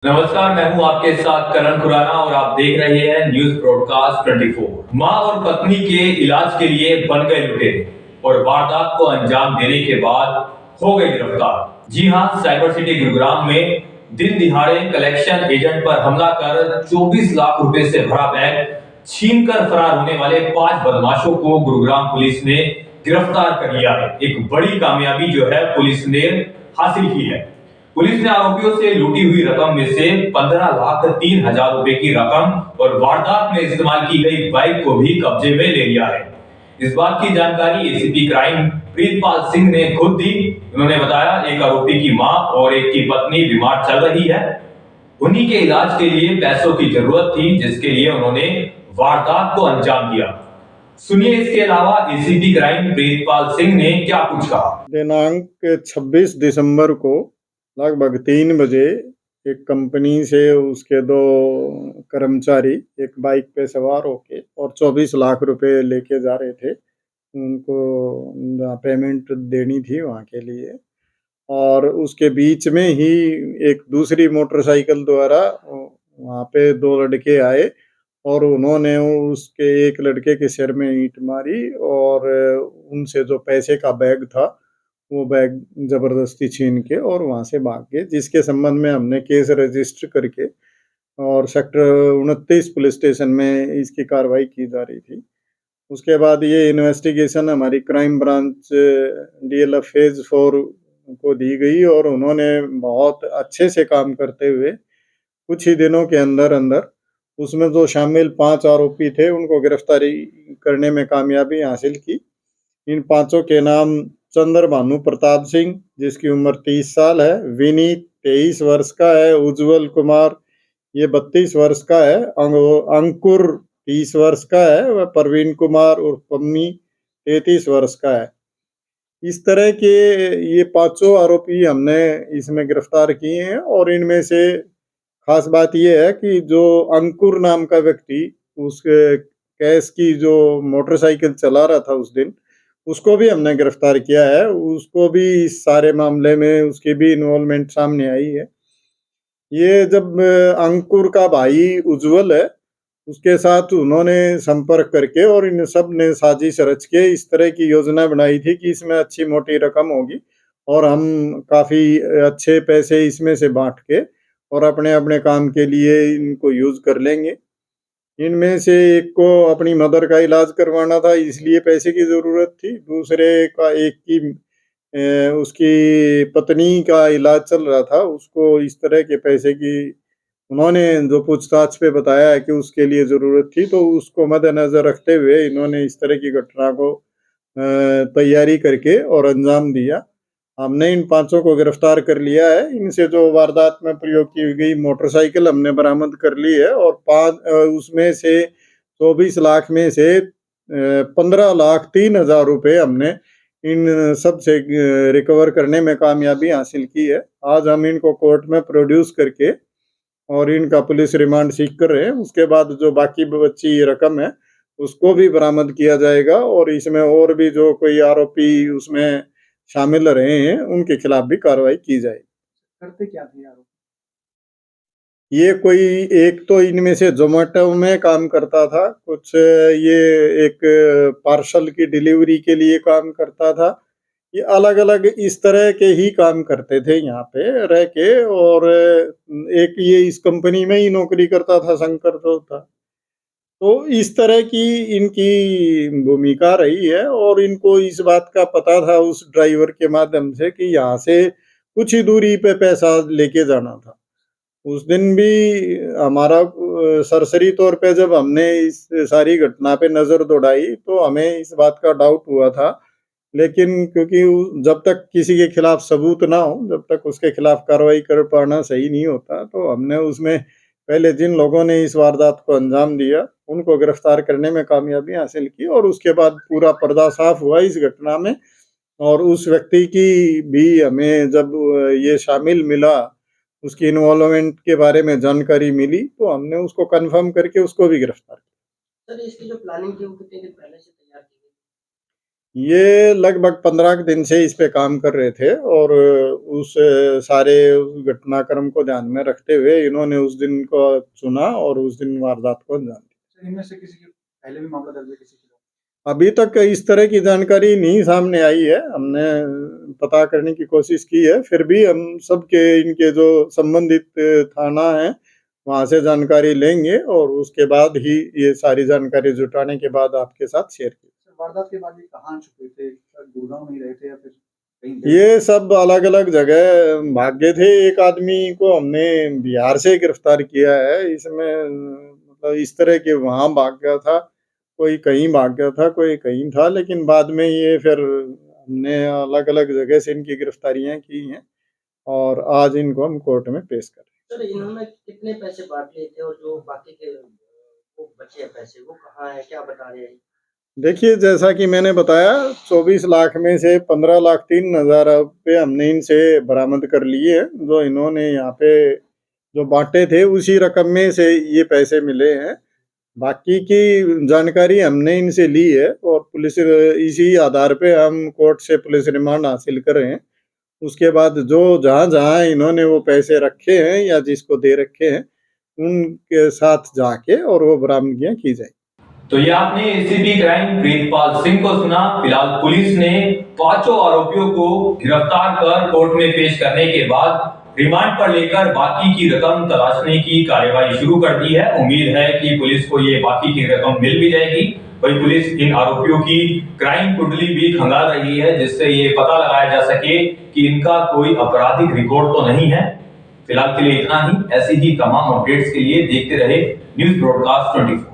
नमस्कार, मैं हूं आपके साथ करण खुराना और आप देख रहे हैं न्यूज ब्रॉडकास्ट 24। मां और पत्नी के इलाज के लिए बन गए लुटेरे और वारदात को अंजाम देने के बाद हो गए गिरफ्तार। जी हां, साइबर सिटी गुरुग्राम में दिन दिहाड़े कलेक्शन एजेंट पर हमला कर 24 लाख रुपए से भरा बैग छीनकर फरार होने वाले 5 बदमाशों को गुरुग्राम पुलिस ने गिरफ्तार कर लिया है। एक बड़ी कामयाबी जो है पुलिस ने हासिल की है। पुलिस ने आरोपियों से लूटी हुई रकम में से 15,03,000 रुपए की रकम और वारदात में इस्तेमाल की गई बाइक को भी कब्जे में ले लिया है। इस बात की जानकारी एसीपी क्राइम प्रीतपाल सिंह ने खुद दी। उन्होंने बताया, एक आरोपी की मां और एक की पत्नी बीमार चल रही है। उन्हीं के इलाज के लिए पैसों की जरूरत थी, जिसके लिए उन्होंने वारदात को अंजाम दिया। सुनिए इसके अलावा एसीपी क्राइम प्रीतपाल सिंह ने क्या कुछ कहा। दिनांक 26 दिसंबर को लगभग 3 बजे एक कंपनी से उसके 2 कर्मचारी एक बाइक पे सवार होके और 24 लाख रुपए लेके जा रहे थे। उनको पेमेंट देनी थी वहाँ के लिए, और उसके बीच में ही एक दूसरी मोटरसाइकिल द्वारा वहाँ पे 2 लड़के आए और उन्होंने उसके एक लड़के के सिर में ईंट मारी और उनसे जो पैसे का बैग था, वो बैग ज़बरदस्ती छीन के और वहाँ से भाग गए, जिसके संबंध में हमने केस रजिस्टर करके और सेक्टर 29 पुलिस स्टेशन में इसकी कार्रवाई की जा रही थी। उसके बाद ये इन्वेस्टिगेशन हमारी क्राइम ब्रांच डीएलएफ फेज़ 4 को दी गई और उन्होंने बहुत अच्छे से काम करते हुए कुछ ही दिनों के अंदर-अंदर उसमें जो शामिल 5 आरोपी थे, उनको गिरफ्तारी करने में कामयाबी हासिल की। इन पाँचों के नाम चंद्रभानु प्रताप सिंह, जिसकी उम्र 30 साल है, विनीत 23 वर्ष का है, उज्जवल कुमार ये 32 वर्ष का है, अंकुर 30 वर्ष का है, व प्रवीण कुमार उर्फ पम्मी 33 वर्ष का है। इस तरह के ये पाँचों आरोपी हमने इसमें गिरफ्तार किए हैं और इनमें से खास बात ये है कि जो अंकुर नाम का व्यक्ति उसके कैश की जो मोटरसाइकिल चला रहा था उस दिन, उसको भी हमने गिरफ्तार किया है। उसको भी इस सारे मामले में उसकी भी इन्वॉल्वमेंट सामने आई है। ये जब अंकुर का भाई उज्जवल है, उसके साथ उन्होंने संपर्क करके और इन सब ने साजिश रच के इस तरह की योजना बनाई थी कि इसमें अच्छी मोटी रकम होगी और हम काफ़ी अच्छे पैसे इसमें से बाँट के और अपने-अपने काम के लिए इनको यूज़ कर लेंगे। इनमें से एक को अपनी मदर का इलाज करवाना था, इसलिए पैसे की ज़रूरत थी। दूसरे का एक की उसकी पत्नी का इलाज चल रहा था, उसको इस तरह के पैसे की उन्होंने जो पूछताछ पे बताया है कि उसके लिए ज़रूरत थी, तो उसको मद्देनज़र रखते हुए इन्होंने इस तरह की घटना को तैयारी करके और अंजाम दिया। हमने इन पाँचों को गिरफ्तार कर लिया है। इनसे जो वारदात में प्रयोग की गई मोटरसाइकिल हमने बरामद कर ली है और उसमें से 24 लाख में से 15,03,000 रुपए हमने इन सब से रिकवर करने में कामयाबी हासिल की है। आज हम इनको कोर्ट में प्रोड्यूस करके और इनका पुलिस रिमांड सीख कर रहे हैं। उसके बाद जो बाकी बची रकम है, उसको भी बरामद किया जाएगा और इसमें और भी जो कोई आरोपी उसमें शामिल रहे हैं, उनके खिलाफ भी कार्रवाई की जाएगी। करते क्या थे आरोपी? ये कोई एक तो इनमें से ज़ोमैटो में काम करता था, कुछ ये एक पार्सल की डिलीवरी के लिए काम करता था। ये अलग-अलग इस तरह के ही काम करते थे यहाँ पे रह के, और एक ये इस कंपनी में ही नौकरी करता था, शंकर जो था। तो इस तरह की इनकी भूमिका रही है और इनको इस बात का पता था उस ड्राइवर के माध्यम से कि यहाँ से कुछ ही दूरी पे पैसा लेके जाना था। उस दिन भी हमारा सरसरी तौर पे जब हमने इस सारी घटना पे नज़र दौड़ाई, तो हमें इस बात का डाउट हुआ था, लेकिन क्योंकि जब तक किसी के खिलाफ सबूत ना हो, जब तक उसके खिलाफ कार्रवाई कर पाना सही नहीं होता, तो हमने उसमें पहले जिन लोगों ने इस वारदात को अंजाम दिया, उनको गिरफ्तार करने में कामयाबी हासिल की और उसके बाद पूरा पर्दा साफ हुआ इस घटना में। और उस व्यक्ति की भी हमें जब ये शामिल मिला, उसकी इन्वॉल्वमेंट के बारे में जानकारी मिली, तो हमने उसको कन्फर्म करके उसको भी गिरफ्तार किया। सर, इसकी जो प्लानिंग थी वो कितने दिन पहले से तैयार की गई? ये लगभग 15 दिन से इस पे काम कर रहे थे और उस सारे उस घटनाक्रम को ध्यान में रखते हुए इन्होंने उस दिन को चुना और उस दिन वारदात को अंजाम दिया। इनमें से किसी के पहले भी मामला दर्ज है किसी के? अभी तक इस तरह की जानकारी नहीं सामने आई है। हमने पता करने की कोशिश की है, फिर भी हम सबके इनके जो संबंधित थाना है वहां से जानकारी लेंगे और उसके बाद ही ये सारी जानकारी जुटाने के बाद आपके साथ शेयर की। वारदात के बाद ये कहाँ छुपे थे? गुड़गांव में ही रहे थे या फिर कहीं? ये सब अलग अलग जगह भागे थे। एक आदमी को हमने बिहार से गिरफ्तार किया है। इसमें मतलब इस तरह के वहां भाग गया था, कोई कहीं भाग गया था, कोई कहीं था, लेकिन बाद में ये फिर हमने अलग अलग जगह से इनकी गिरफ्तारियां की हैं और आज इनको हम कोर्ट में पेश कर रहे सर, इन्होंने कितने पैसे बांट लिए थे और जो बाकी के वो बचे हैं पैसे वो कहाँ है, क्या बता रहे हैं? हैं। देखिए, जैसा कि मैंने बताया, 24 लाख में से 15,03,000 रुपये हमने इनसे बरामद कर लिए हैं। जो इन्होंने यहाँ पे जो बांटे थे उसी रकम में से ये पैसे मिले हैं। बाकी की जानकारी हमने इनसे ली है और पुलिस इसी आधार पे हम कोर्ट से पुलिस रिमांड हासिल कर रहे हैं। उसके बाद जो जहाँ-जहाँ इन्होंने वो पैसे रखे हैं या जिसको दे रखे हैं, उनके साथ जाके और वो बरामदगियाँ की जाएगी। तो ये आपने एसीपी क्राइम प्रीतपाल सिंह को सुना। फिलहाल पुलिस ने पांचों आरोपियों को गिरफ्तार कर कोर्ट में पेश करने के बाद रिमांड पर लेकर बाकी की रकम तलाशने की कार्यवाही शुरू कर दी है। उम्मीद है कि पुलिस को ये बाकी की रकम मिल भी जाएगी। वही पुलिस इन आरोपियों की क्राइम कुंडली भी खंगाल रही है, जिससे ये पता लगाया जा सके कि इनका कोई आपराधिक रिकॉर्ड तो नहीं है। फिलहाल के लिए इतना ही। ऐसी ही तमाम अपडेट्स के लिए देखते रहे न्यूज ब्रॉडकास्ट 24।